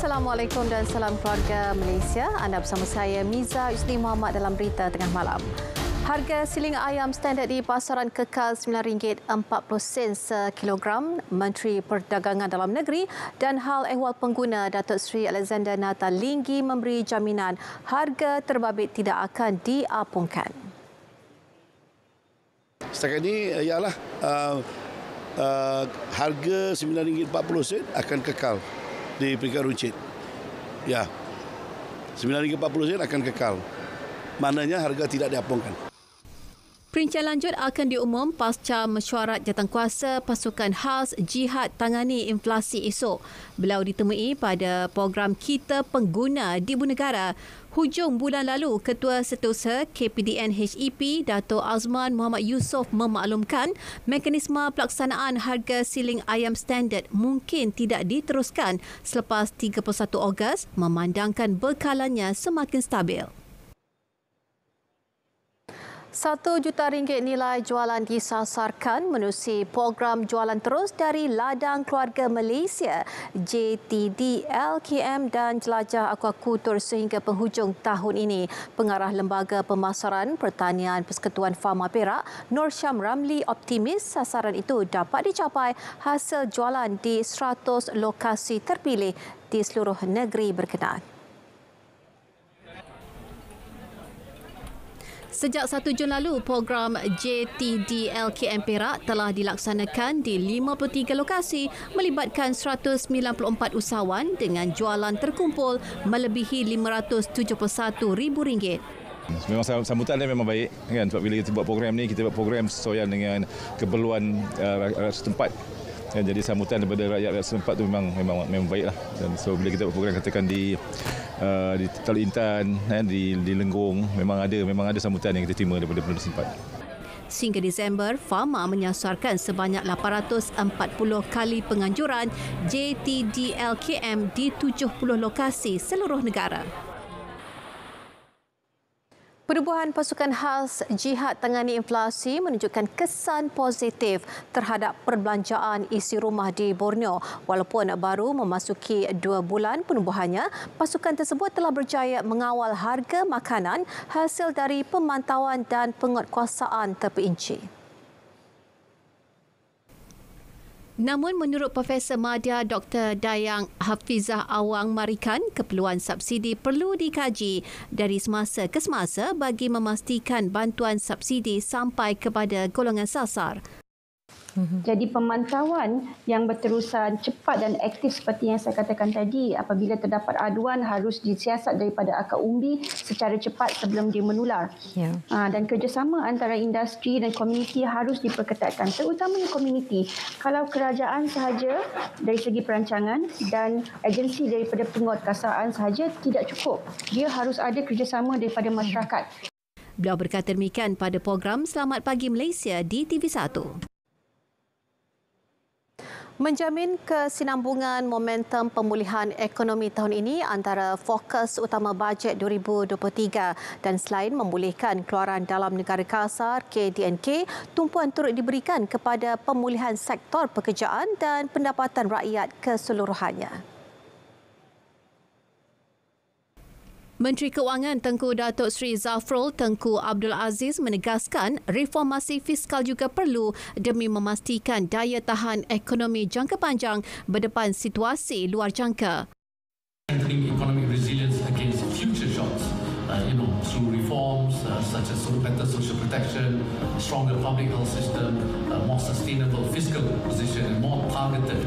Assalamualaikum dan salam keluarga Malaysia. Anda bersama saya Miza Yusni Muhammad dalam berita tengah malam. Harga siling ayam standard di pasaran kekal RM9.40 sekilogram. Menteri Perdagangan Dalam Negeri dan Hal Ehwal Pengguna Datuk Seri Alexander Nathalinggi memberi jaminan harga terbabit tidak akan diapungkan. Setakat ini ialah harga RM9.40 akan kekal di peringkat runcit. Ya, RM9.40 akan kekal. Maknanya harga tidak diapungkan. Perincian lanjut akan diumum pasca mesyuarat jawatankuasa pasukan khas Jihad Tangani Inflasi esok. Beliau ditemui pada program Kita Pengguna di Ibu Negara. Hujung bulan lalu, Ketua Setiausaha KPDN HEP Dato' Azman Muhammad Yusof memaklumkan mekanisme pelaksanaan harga siling ayam standard mungkin tidak diteruskan selepas 31 Ogos memandangkan bekalannya semakin stabil. RM1 juta nilai jualan disasarkan menerusi program jualan terus dari Ladang Keluarga Malaysia JTD LKM dan Jelajah Aquakultur sehingga penghujung tahun ini. Pengarah Lembaga Pemasaran Pertanian Persekutuan Fama Perak, Nur Syam Ramli optimis sasaran itu dapat dicapai hasil jualan di 100 lokasi terpilih di seluruh negeri berkenaan. Sejak 1 Jun lalu, program JTD LKM Perak telah dilaksanakan di 53 lokasi melibatkan 194 usahawan dengan jualan terkumpul melebihi RM571,000. Memang sambutan dia memang baik kan, sebab bila kita buat program ni, kita buat program sesuai dengan keperluan rakyat setempat. Dan jadi sambutan daripada rakyat setempat tu memang baiklah. Dan so bila kita buat program katakan di Teluk Intan, di Lenggong, memang ada sambutan yang kita terima daripada penduduk setempat. Sehingga Disember, Fama menyasarkan sebanyak 840 kali penganjuran JTD LKM di 70 lokasi seluruh negara. Penubuhan pasukan khas Jihad Tangani Inflasi menunjukkan kesan positif terhadap perbelanjaan isi rumah di Borneo. Walaupun baru memasuki 2 bulan penubuhannya, pasukan tersebut telah berjaya mengawal harga makanan hasil dari pemantauan dan penguatkuasaan terperinci. Namun menurut Profesor Madya Dr. Dayang Hafizah Awang Marikan, keperluan subsidi perlu dikaji dari semasa ke semasa bagi memastikan bantuan subsidi sampai kepada golongan sasar. Jadi pemantauan yang berterusan cepat dan aktif seperti yang saya katakan tadi, apabila terdapat aduan harus disiasat daripada akar umbi secara cepat sebelum dia menular. Dan kerjasama antara industri dan komuniti harus diperketatkan, terutamanya komuniti. Kalau kerajaan sahaja dari segi perancangan dan agensi daripada penguatkuasaan sahaja tidak cukup. Dia harus ada kerjasama daripada masyarakat. Beliau berkata demikian pada program Selamat Pagi Malaysia di TV1. Menjamin kesinambungan momentum pemulihan ekonomi tahun ini antara fokus utama bajet 2023 dan selain memulihkan keluaran dalam negara kasar KDNK, tumpuan turut diberikan kepada pemulihan sektor pekerjaan dan pendapatan rakyat keseluruhannya. Menteri Keuangan Tengku Datuk Seri Zafrul Tengku Abdul Aziz menegaskan reformasi fiskal juga perlu demi memastikan daya tahan ekonomi jangka panjang berdepan situasi luar jangka. Strengthening economic resilience against future shocks, through reforms such as better social protection, stronger public health system, more sustainable fiscal position and more targeted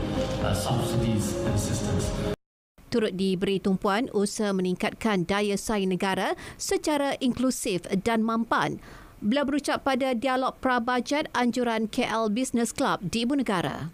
subsidies and assistance. Turut diberi tumpuan usaha meningkatkan daya saing negara secara inklusif dan mampan. Beliau berucap pada dialog pra-bajet anjuran KL Business Club di Ibu Negara.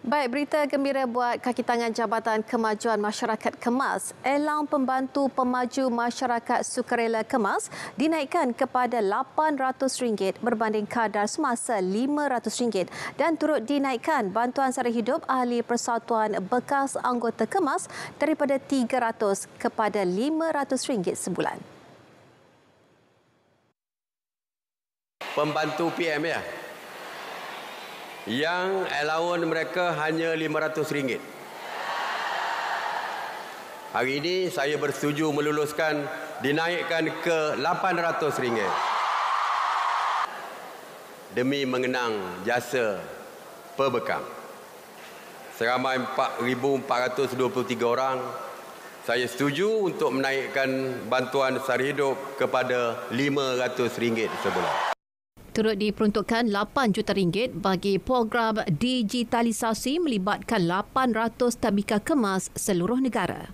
Baik, berita gembira buat kaki tangan Jabatan Kemajuan Masyarakat Kemas. Elang Pembantu Pemaju Masyarakat Sukarela Kemas dinaikkan kepada RM800 berbanding kadar semasa RM500 dan turut dinaikkan bantuan sara hidup ahli Persatuan bekas anggota Kemas daripada RM300 kepada RM500 sebulan. Pembantu PM ya. yang allowance mereka hanya RM500. Hari ini saya bersetuju meluluskan dinaikkan ke RM800 demi mengenang jasa pembekam. Seramai 4,423 orang, saya setuju untuk menaikkan bantuan sara hidup kepada RM500 sebulan. Turut diperuntukkan RM8 juta bagi program digitalisasi melibatkan 800 tadbika kemas seluruh negara.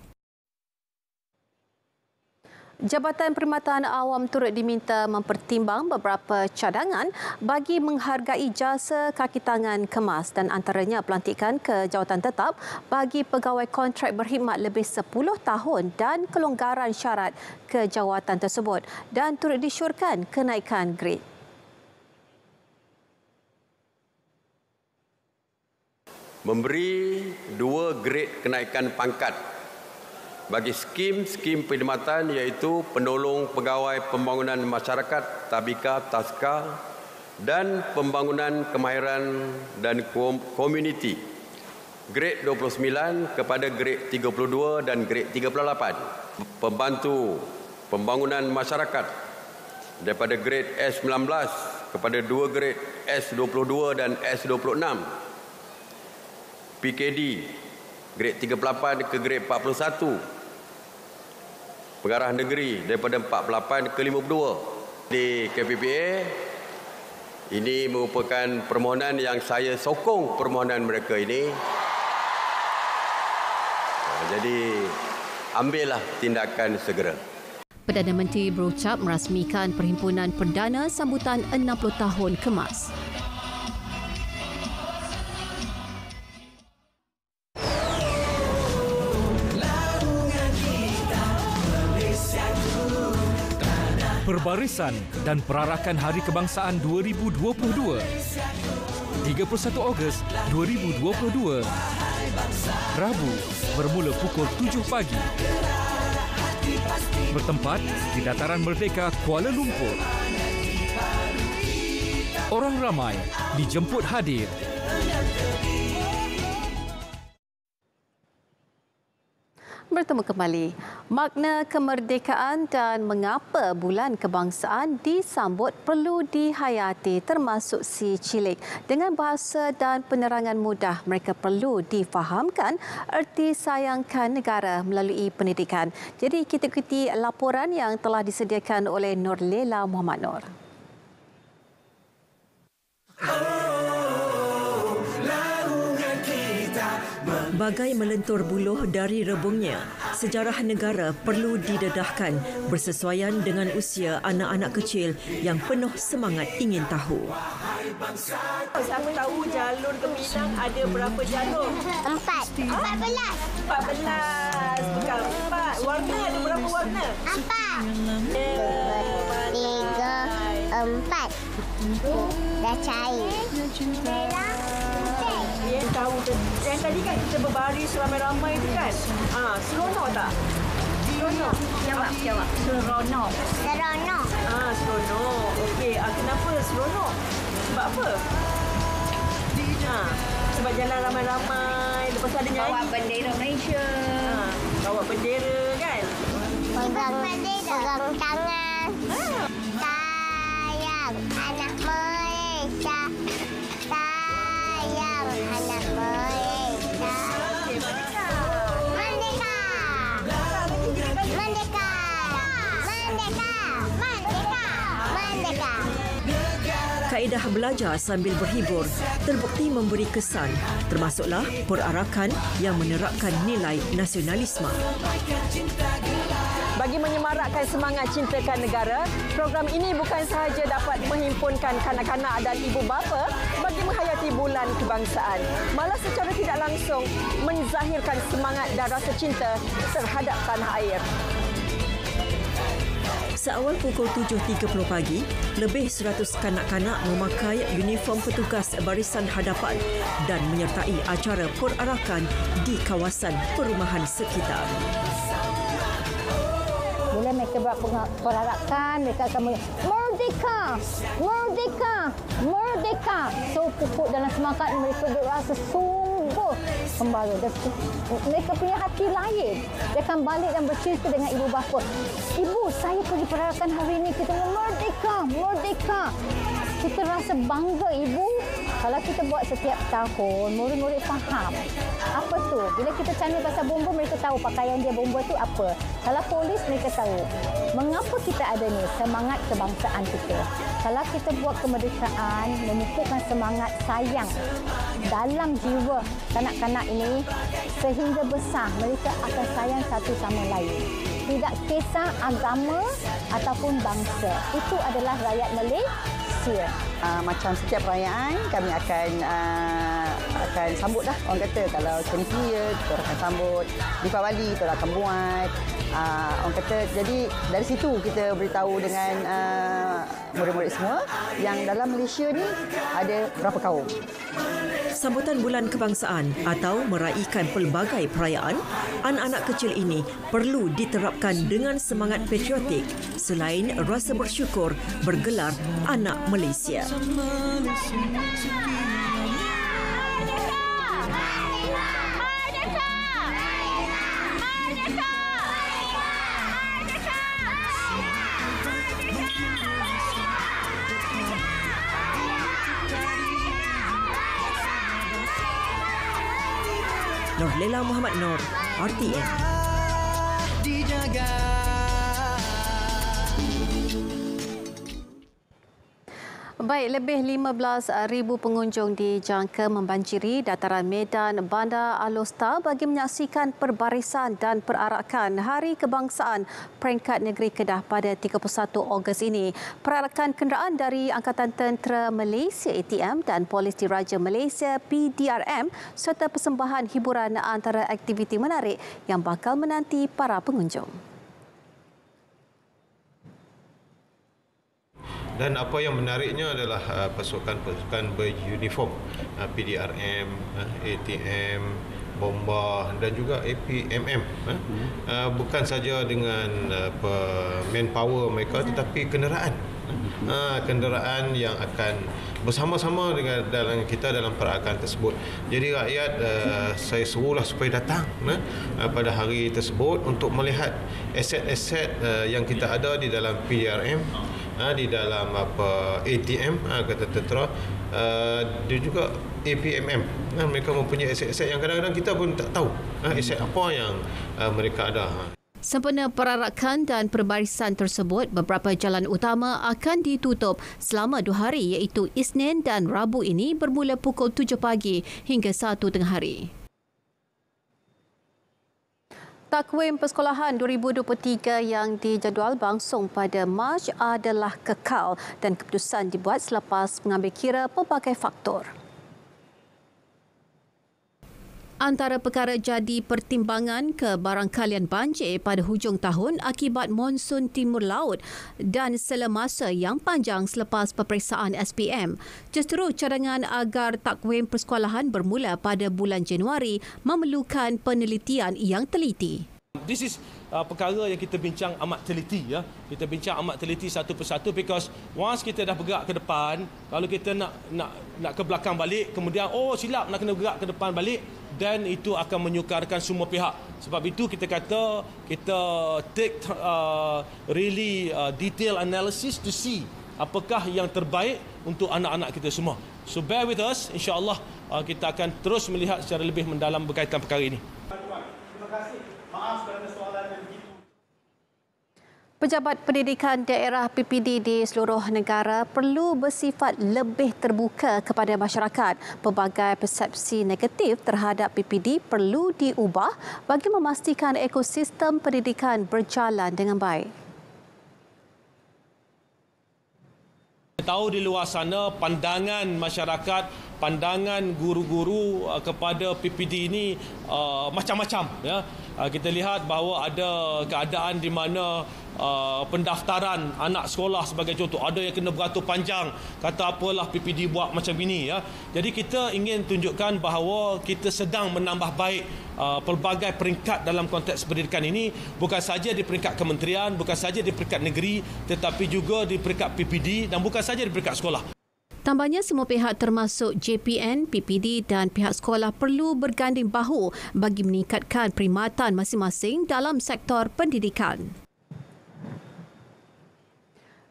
Jabatan Perkhidmatan Awam turut diminta mempertimbang beberapa cadangan bagi menghargai jasa kaki tangan kemas dan antaranya pelantikan ke jawatan tetap bagi pegawai kontrak berkhidmat lebih 10 tahun dan kelonggaran syarat ke jawatan tersebut dan turut disyorkan kenaikan grade. Memberi 2 grade kenaikan pangkat bagi skim-skim perkhidmatan iaitu penolong pegawai pembangunan masyarakat, tadbika, taska dan pembangunan kemahiran dan komuniti. Grade 29 kepada grade 32 dan grade 38. Pembantu pembangunan masyarakat daripada grade S19 kepada 2 grade S22 dan S26. PKD grade 38 ke grade 41. Pengarah negeri daripada 48 ke 52. Di KPPA, ini merupakan permohonan yang saya sokong permohonan mereka ini. Jadi, ambillah tindakan segera. Perdana Menteri berucap merasmikan Perhimpunan Perdana sambutan 60 tahun kemas. Perbarisan dan Perarakan Hari Kebangsaan 2022 31 Ogos 2022 Rabu bermula pukul 7 pagi bertempat di Dataran Merdeka Kuala Lumpur. Orang ramai dijemput hadir. Bertemu kembali. Makna kemerdekaan dan mengapa bulan kebangsaan disambut perlu dihayati termasuk si cilik. Dengan bahasa dan penerangan mudah, mereka perlu difahamkan erti sayangkan negara melalui pendidikan. Jadi kita ikuti laporan yang telah disediakan oleh Nurlela Muhammad Nur. Bagai melentur buluh dari rebungnya, sejarah negara perlu didedahkan bersesuaian dengan usia anak-anak kecil yang penuh semangat ingin tahu. Siapa tahu jalur ke Minang ada berapa jalur? 14. Bukan 4. Warna ada berapa warna? 4. 3, 4. Dah cair. Yang tahu yang tadi kan kita berbaris ramai-ramai tu kan. Seronok tak? Seronok. Jawab. Seronok. Seronok. Okey, kenapa seronok? Sebab apa? Sebab jalan ramai-ramai, lepas tu ada nyanyi. Bawa bendera Malaysia. Bawa bendera kan? Pegang tangan. Sayang anak Malaysia. Sayang anak Malaysia. Merdeka. Merdeka. Merdeka. Merdeka. Merdeka. Kaedah belajar sambil berhibur terbukti memberi kesan, termasuklah perarakan yang menerapkan nilai nasionalisme. Bagi menyemarakkan semangat cintakan negara, program ini bukan sahaja dapat menghimpunkan kanak-kanak dan ibu bapa bagi menghayati bulan kebangsaan, malah secara tidak langsung menzahirkan semangat dan rasa cinta terhadap tanah air. Seawal pukul 7.30 pagi, lebih 100 kanak-kanak memakai uniform petugas barisan hadapan dan menyertai acara perarakan di kawasan perumahan sekitar. Bila mereka buat perarakan, mereka akan merdeka! Merdeka! Merdeka! Merdeka! So, pupuk dalam semangat mereka berasa sungguh kembali. Mereka punya hati lain. Dia akan balik dan bercerita dengan ibu bapa. Ibu, saya pergi perayaan hari ini. Kita merdeka! Merdeka! Kita rasa bangga, ibu. Kalau kita buat setiap tahun, murid-murid faham. Apa tu? Bila kita tanya pasal bomba, mereka tahu pakaian dia bomba tu apa. Kalau polis, mereka tahu. Mengapa kita ada ni? Semangat kebangsaan kita. Kalau kita buat kemerdekaan, memupukkan semangat sayang dalam jiwa kanak-kanak ini, sehingga besar mereka akan sayang satu sama lain. Tidak kisah agama ataupun bangsa. Itu adalah rakyat Malaysia. Macam setiap perayaan kami akan sambut dah. Orang kata kalau Chinese New Year kita akan sambut, Deepavali kita akan buat. Orang kata jadi dari situ kita beritahu dengan murid-murid semua yang dalam Malaysia ni ada berapa kaum. Sambutan Bulan Kebangsaan atau meraihkan pelbagai perayaan, anak-anak kecil ini perlu diterapkan dengan semangat patriotik selain rasa bersyukur bergelar Anak Malaysia. Nurlela Muhammad Nur, RTN. Baik, lebih 15,000 pengunjung dijangka membanjiri dataran Medan Bandar Alor bagi menyaksikan perbarisan dan perarakan Hari Kebangsaan Peringkat Negeri Kedah pada 31 Ogos ini. Perarakan kenderaan dari Angkatan Tentera Malaysia ATM dan Polis Diraja Malaysia PDRM serta persembahan hiburan antara aktiviti menarik yang bakal menanti para pengunjung. Dan apa yang menariknya adalah pasukan-pasukan beruniform PDRM, ATM, bomba dan juga APMM. Bukan saja dengan manpower mereka tetapi kenderaan. Kenderaan yang akan bersama-sama dengan kita dalam perayaan tersebut. Jadi rakyat saya suruhlah supaya datang pada hari tersebut untuk melihat aset-aset yang kita ada di dalam PDRM, di dalam ATM kata tentera, dia juga APMM. Mereka mempunyai aset-aset yang kadang-kadang kita pun tak tahu aset apa yang mereka ada. Sempena perarakan dan perbarisan tersebut, beberapa jalan utama akan ditutup selama 2 hari iaitu Isnin dan Rabu ini bermula pukul 7 pagi hingga 1 tengah hari. Takwim persekolahan 2023 yang dijadual berlangsung pada Mac adalah kekal dan keputusan dibuat selepas mengambil kira pelbagai faktor. Antara perkara jadi pertimbangan kebarangkalian banjir pada hujung tahun akibat monsun timur laut dan sela masa yang panjang selepas peperiksaan SPM. Justeru cadangan agar takwim persekolahan bermula pada bulan Januari memerlukan penelitian yang teliti. This is perkara yang kita bincang amat teliti, ya. Kita bincang amat teliti satu persatu because once kita dah bergerak ke depan, kalau kita nak ke belakang balik, kemudian silap nak kena bergerak ke depan balik, dan itu akan menyukarkan semua pihak. Sebab itu kita kata kita take really detailed analysis to see apakah yang terbaik untuk anak-anak kita semua. So bear with us, insya-Allah kita akan terus melihat secara lebih mendalam berkaitan perkara ini. Terima kasih. Maaf kerana soalan yang begitu. Pejabat pendidikan daerah PPD di seluruh negara perlu bersifat lebih terbuka kepada masyarakat. Pelbagai persepsi negatif terhadap PPD perlu diubah bagi memastikan ekosistem pendidikan berjalan dengan baik. Tahu di luar sana pandangan masyarakat pandangan guru-guru kepada PPD ini macam-macam. Ya. Kita lihat bahawa ada keadaan di mana pendaftaran anak sekolah sebagai contoh, ada yang kena beratur panjang, kata apalah PPD buat macam ini. Ya. Jadi kita ingin tunjukkan bahawa kita sedang menambah baik pelbagai peringkat dalam konteks pendidikan ini, bukan saja di peringkat kementerian, bukan saja di peringkat negeri, tetapi juga di peringkat PPD dan bukan saja di peringkat sekolah. Tambahnya, semua pihak termasuk JPN, PPD dan pihak sekolah perlu berganding bahu bagi meningkatkan perkhidmatan masing-masing dalam sektor pendidikan.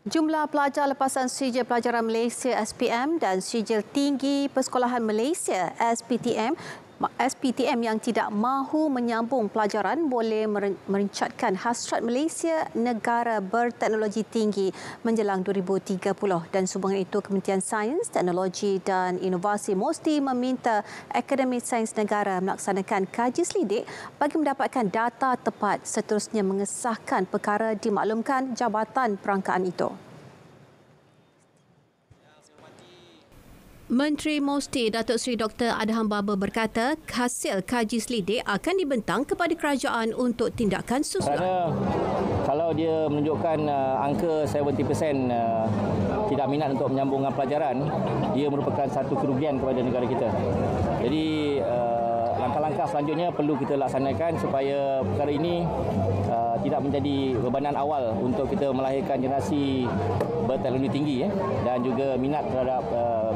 Jumlah pelajar lepasan Sijil Pelajaran Malaysia SPM dan Sijil Tinggi Persekolahan Malaysia SPTM yang tidak mahu menyambung pelajaran boleh merencatkan hasrat Malaysia negara berteknologi tinggi menjelang 2030 dan sumbangan itu Kementerian Sains, Teknologi dan Inovasi mesti meminta Akademi Sains Negara melaksanakan kaji selidik bagi mendapatkan data tepat seterusnya mengesahkan perkara dimaklumkan Jabatan Perangkaan itu. Menteri Mosti Datuk Seri Dr. Adham Baba berkata hasil kaji selidik akan dibentang kepada kerajaan untuk tindakan susulan. Kerana kalau dia menunjukkan angka 70% tidak minat untuk menyambungkan pelajaran, ia merupakan satu kerugian kepada negara kita. Jadi langkah-langkah selanjutnya perlu kita laksanakan supaya perkara ini tidak menjadi bebanan awal untuk kita melahirkan generasi berteknologi tinggi dan juga minat terhadap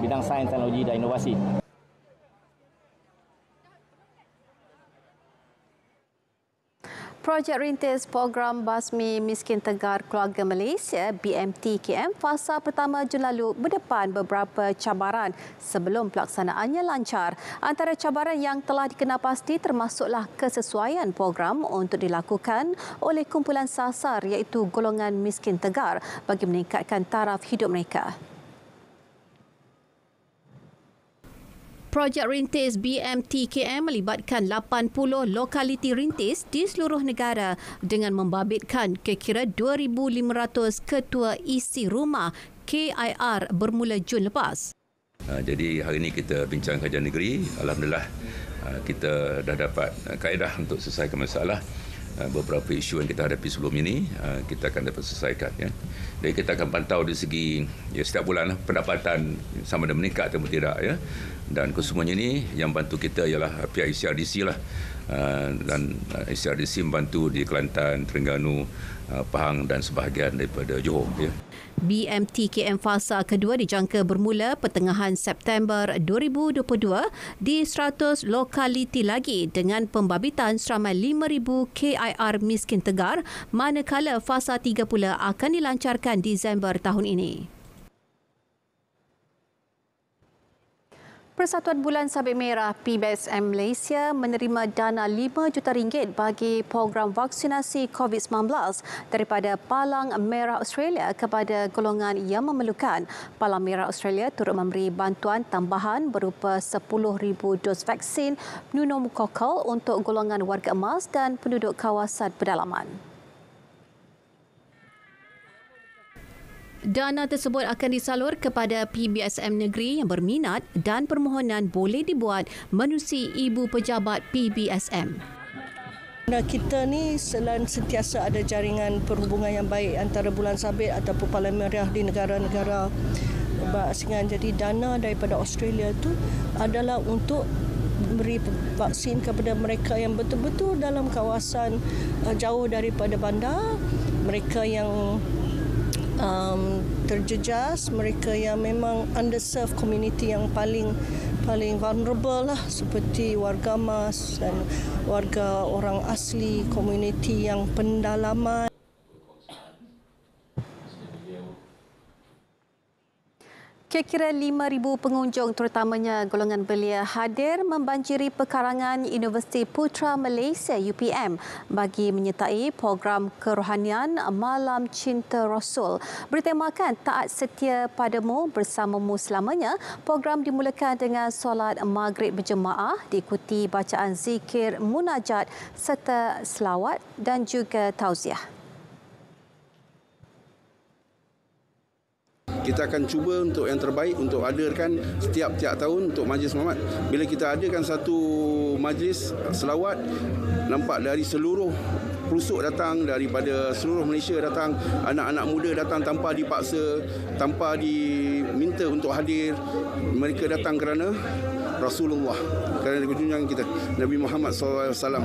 bidang sains, teknologi dan inovasi. Projek Rintis Program Basmi Miskin Tegar Keluarga Malaysia BMTKM fasa pertama Jun lalu berdepan beberapa cabaran sebelum pelaksanaannya lancar. Antara cabaran yang telah dikenal pasti termasuklah kesesuaian program untuk dilakukan oleh kumpulan sasar iaitu golongan miskin tegar bagi meningkatkan taraf hidup mereka. Projek Rintis BMTKM melibatkan 80 lokaliti rintis di seluruh negara dengan membabitkan kira-kira 2,500 ketua isi rumah KIR bermula Jun lepas. Jadi hari ini kita bincang kajian negeri. Alhamdulillah kita dah dapat kaedah untuk selesaikan masalah. Beberapa isu yang kita hadapi sebelum ini kita akan dapat selesaikan. Jadi kita akan pantau dari segi setiap bulan pendapatan sama ada meningkat atau tidak. Dan kesemuanya ini yang bantu kita ialah pihak ICRDC lah. Dan ICRDC membantu di Kelantan, Terengganu, Pahang dan sebahagian daripada Johor. BMTKM fasa kedua dijangka bermula pertengahan September 2022 di 100 lokaliti lagi dengan pembabitan seramai 5,000 KIR miskin tegar, manakala fasa 3 pula akan dilancarkan Disember tahun ini. Persatuan Bulan Sabit Merah PBSM Malaysia menerima dana RM5 juta bagi program vaksinasi COVID-19 daripada Palang Merah Australia kepada golongan yang memerlukan. Palang Merah Australia turut memberi bantuan tambahan berupa 10,000 dos vaksin pneumokokal untuk golongan warga emas dan penduduk kawasan pedalaman. Dana tersebut akan disalur kepada PBSM negeri yang berminat dan permohonan boleh dibuat menerusi Ibu Pejabat PBSM. Kita ni selain sentiasa ada jaringan perhubungan yang baik antara Bulan Sabit ataupun Palang Merah di negara-negara berasingan. Jadi dana daripada Australia itu adalah untuk beri vaksin kepada mereka yang betul-betul dalam kawasan jauh daripada bandar, mereka yang terjejas, mereka yang memang underserved community yang paling vulnerable lah, seperti warga emas dan warga orang asli, community yang pendalaman. Kira-kira 5,000 pengunjung terutamanya golongan belia hadir membanjiri pekarangan Universiti Putra Malaysia UPM bagi menyertai program kerohanian Malam Cinta Rasul. Bertemakan Taat Setia Padamu Bersamamu Selamanya, program dimulakan dengan solat maghrib berjemaah diikuti bacaan zikir munajat serta selawat dan juga tauziah. Kita akan cuba untuk yang terbaik untuk adakan setiap tahun untuk Majlis Mamat. Bila kita adakan satu majlis selawat, nampak dari seluruh pelosok datang, daripada seluruh Malaysia datang, anak-anak muda datang tanpa dipaksa, tanpa diminta untuk hadir. Mereka datang kerana Rasulullah, kerana junjungan kita Nabi Muhammad SAW.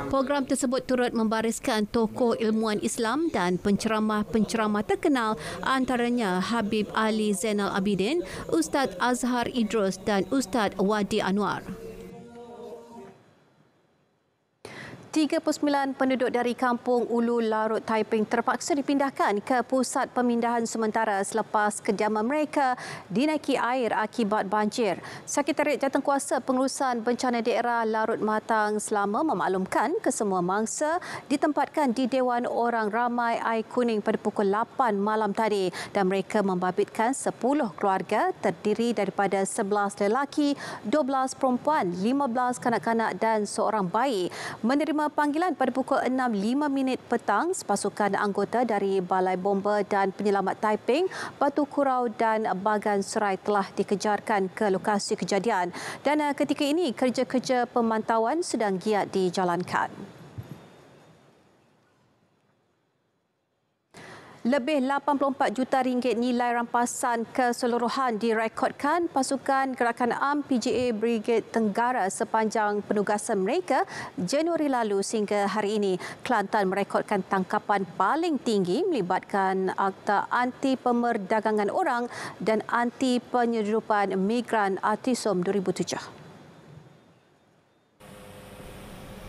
Program tersebut turut membariskan tokoh ilmuwan Islam dan penceramah-penceramah terkenal, antaranya Habib Ali Zainal Abidin, Ustaz Azhar Idrus dan Ustaz Wadi Anwar. 39 penduduk dari kampung Ulu Larut Taiping terpaksa dipindahkan ke pusat pemindahan sementara selepas kediaman mereka dinaiki air akibat banjir. Sekretariat Jawatankuasa Pengurusan Bencana Daerah Larut Matang Selama memaklumkan kesemua mangsa ditempatkan di Dewan Orang Ramai Air Kuning pada pukul 8 malam tadi dan mereka membabitkan 10 keluarga terdiri daripada 11 lelaki, 12 perempuan, 15 kanak-kanak dan seorang bayi. Menerima panggilan pada pukul 6.05 petang, sepasukan anggota dari Balai Bomba dan Penyelamat Taiping, Batu Kurau dan Bagan Serai telah dikejarkan ke lokasi kejadian dan ketika ini kerja-kerja pemantauan sedang giat dijalankan. Lebih 84 juta ringgit nilai rampasan keseluruhan direkodkan pasukan Gerakan Am PGA Brigade Tenggara sepanjang penugasan mereka Januari lalu sehingga hari ini. Kelantan merekodkan tangkapan paling tinggi melibatkan Akta Anti Pemerdagangan Orang dan Anti Penyeludupan Migran ATISOM 2007.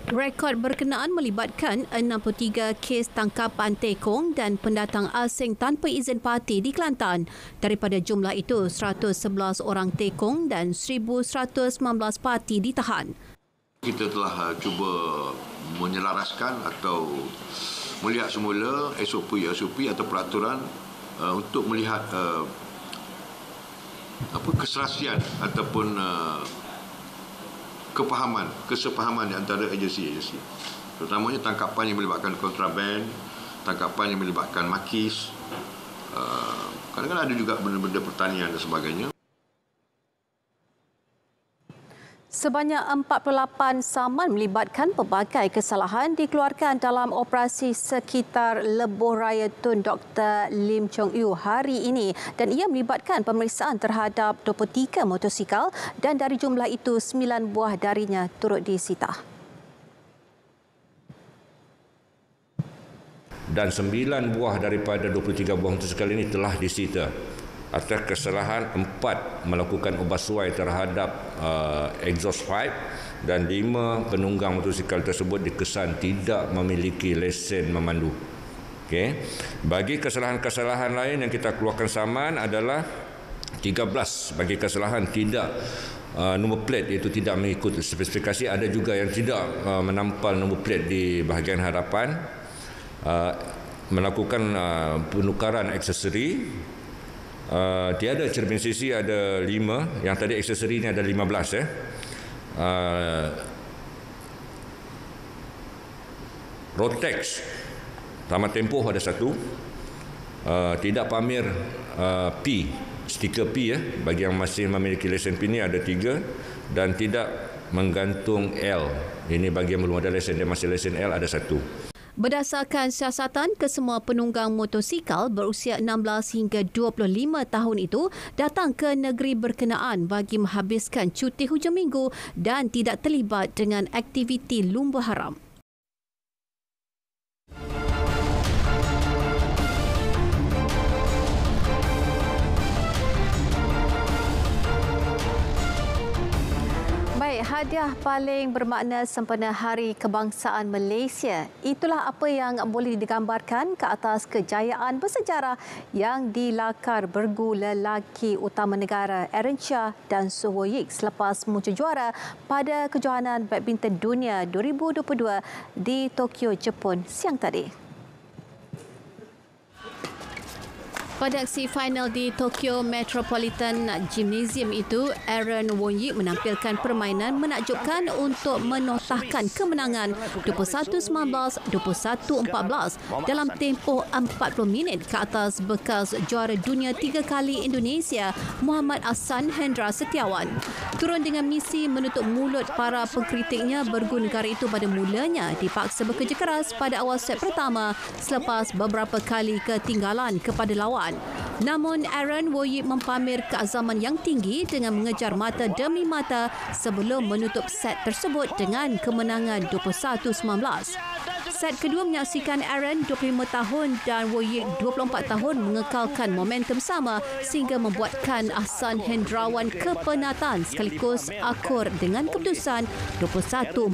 Rekod berkenaan melibatkan 63 kes tangkapan tekong dan pendatang asing tanpa izin parti di Kelantan. Daripada jumlah itu, 111 orang tekong dan 1,119 parti ditahan. Kita telah cuba menyelaraskan atau melihat semula SOP atau peraturan untuk melihat keserasian ataupun kesepahaman di antara agensi-agensi. Terutamanya tangkapan yang melibatkan kontraban, tangkapan yang melibatkan makis, kadang-kadang ada juga benda-benda pertanian dan sebagainya. Sebanyak 48 saman melibatkan pelbagai kesalahan dikeluarkan dalam operasi sekitar Lebuh Raya Tun Dr. Lim Chong Yu hari ini dan ia melibatkan pemeriksaan terhadap 23 motosikal dan dari jumlah itu 9 buah darinya turut disita. Dan 9 buah daripada 23 buah motosikal ini telah disita. Atas kesalahan 4 melakukan ubah suai terhadap exhaust pipe dan 5 penunggang motosikal tersebut dikesan tidak memiliki lesen memandu. Okey. Bagi kesalahan-kesalahan lain yang kita keluarkan saman adalah 13 bagi kesalahan tidak nombor plate iaitu tidak mengikut spesifikasi, ada juga yang tidak menampal nombor plate di bahagian hadapan, melakukan penukaran aksesori. Tiada cermin sisi ada 5, yang tadi aksesori ini ada 15 Rotex tamat tempoh ada 1, tidak pamer P, stiker P bagi yang masih memiliki lesen P ini ada 3 dan tidak menggantung L, ini bagi yang belum ada lesen dan masih lesen L ada 1. Berdasarkan siasatan, kesemua penunggang motosikal berusia 16 hingga 25 tahun itu datang ke negeri berkenaan bagi menghabiskan cuti hujung minggu dan tidak terlibat dengan aktiviti lumba haram. Baik, hadiah paling bermakna sempena Hari Kebangsaan Malaysia. Itulah apa yang boleh digambarkan ke atas kejayaan bersejarah yang dilakar bergu lelaki utama negara Aaron Chia dan Soh Woyik selepas muncul juara pada kejohanan badminton dunia 2022 di Tokyo, Jepun siang tadi. Pada aksi final di Tokyo Metropolitan Gymnasium itu, Aaron Wong-Yik menampilkan permainan menakjubkan untuk menotahkan kemenangan 21-19, 21-14 dalam tempoh 40 minit ke atas bekas juara dunia 3 kali Indonesia, Muhammad Ahsan Hendra Setiawan. Turun dengan misi menutup mulut para pengkritiknya, bergu negara itu pada mulanya dipaksa bekerja keras pada awal set pertama selepas beberapa kali ketinggalan kepada lawan. Namun Aaron Wong-Yik mempamer keazaman yang tinggi dengan mengejar mata demi mata sebelum menutup set tersebut dengan kemenangan 21-19. Set kedua menyaksikan Aaron 25 tahun dan Wong-Yik 24 tahun mengekalkan momentum sama sehingga membuatkan Ahsan Hendrawan kepenatan sekaligus akur dengan keputusan 21-14.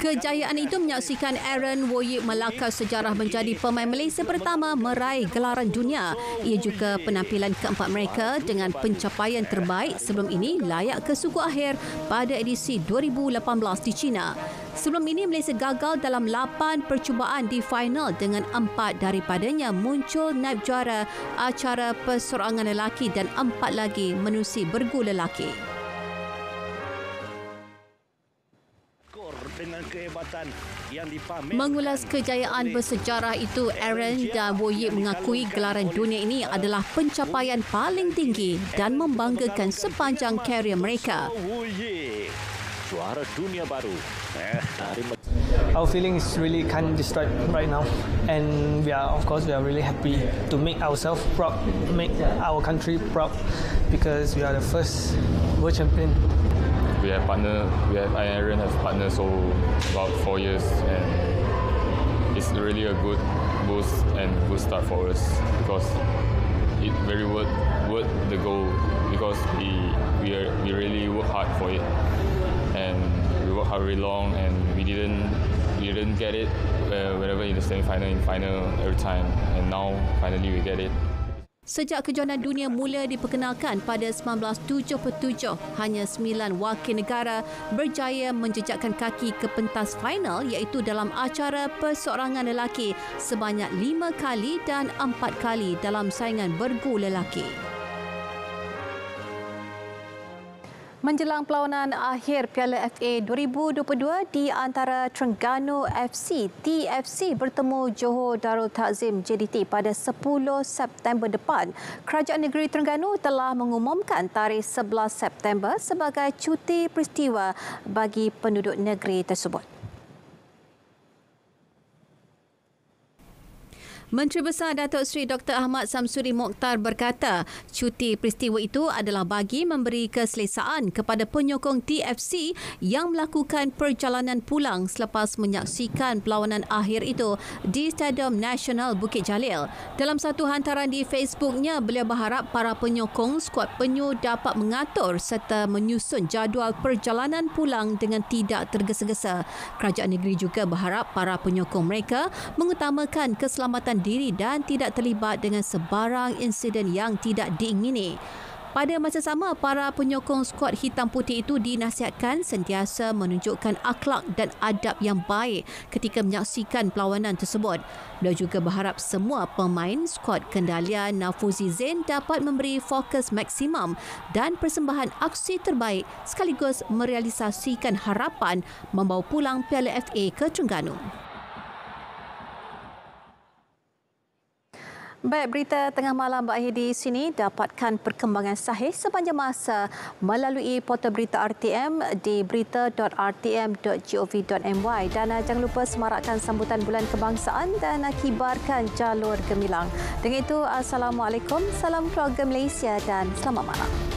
Kejayaan itu menyaksikan Aaron Wong-Yik melakar sejarah menjadi pemain Malaysia pertama meraih gelaran dunia. Ia juga penampilan keempat mereka dengan pencapaian terbaik sebelum ini layak ke suku akhir pada edisi 2018 di China. Sebelum ini Malaysia gagal dalam 8 percubaan di final dengan 4 daripadanya muncul naib juara acara persorangan lelaki dan 4 lagi menerusi bergu lelaki. Mengulas kejayaan bersejarah itu, Aaron dan Wong-Yik mengakui gelaran dunia ini adalah pencapaian paling tinggi dan membanggakan sepanjang karier mereka. Juara dunia baru. Our feeling is really kind of destroyed right now, and we are really happy to make ourselves proud, make our country proud, because we are the first world champion. I and Aaron have partners for about 4 years, and it's really a good boost and good start for us because it very worth the goal because we really work hard for it. And we worked hard very long, and we didn't get it whenever in the semi-final, in final every time, and now finally we get it. Sejak kejohanan dunia mula diperkenalkan pada 1977, hanya 9 wakil negara berjaya menjejakkan kaki ke pentas final iaitu dalam acara persorangan lelaki sebanyak 5 kali dan 4 kali dalam saingan bergu lelaki. Menjelang perlawanan akhir Piala FA 2022 di antara Terengganu FC, TFC bertemu Johor Darul Takzim JDT pada 10 September depan. Kerajaan Negeri Terengganu telah mengumumkan tarikh 11 September sebagai cuti peristiwa bagi penduduk negeri tersebut. Menteri Besar Datuk Seri Dr. Ahmad Samsuri Mokhtar berkata, cuti peristiwa itu adalah bagi memberi keselesaan kepada penyokong TFC yang melakukan perjalanan pulang selepas menyaksikan perlawanan akhir itu di Stadium Nasional Bukit Jalil. Dalam satu hantaran di Facebooknya, beliau berharap para penyokong skuad penyu dapat mengatur serta menyusun jadual perjalanan pulang dengan tidak tergesa-gesa. Kerajaan negeri juga berharap para penyokong mereka mengutamakan keselamatan diri dan tidak terlibat dengan sebarang insiden yang tidak diingini. Pada masa sama, para penyokong skuad hitam putih itu dinasihatkan sentiasa menunjukkan akhlak dan adab yang baik ketika menyaksikan perlawanan tersebut. Beliau juga berharap semua pemain skuad kendalian Nafuzi Zain dapat memberi fokus maksimum dan persembahan aksi terbaik sekaligus merealisasikan harapan membawa pulang Piala FA ke Terengganu. Baik, berita tengah malam berakhir di sini. Dapatkan perkembangan sahih sepanjang masa melalui portal berita RTM di berita.rtm.gov.my dan jangan lupa semarakkan sambutan bulan kebangsaan dan kibarkan jalur gemilang. Dengan itu, Assalamualaikum, salam keluarga Malaysia dan selamat malam.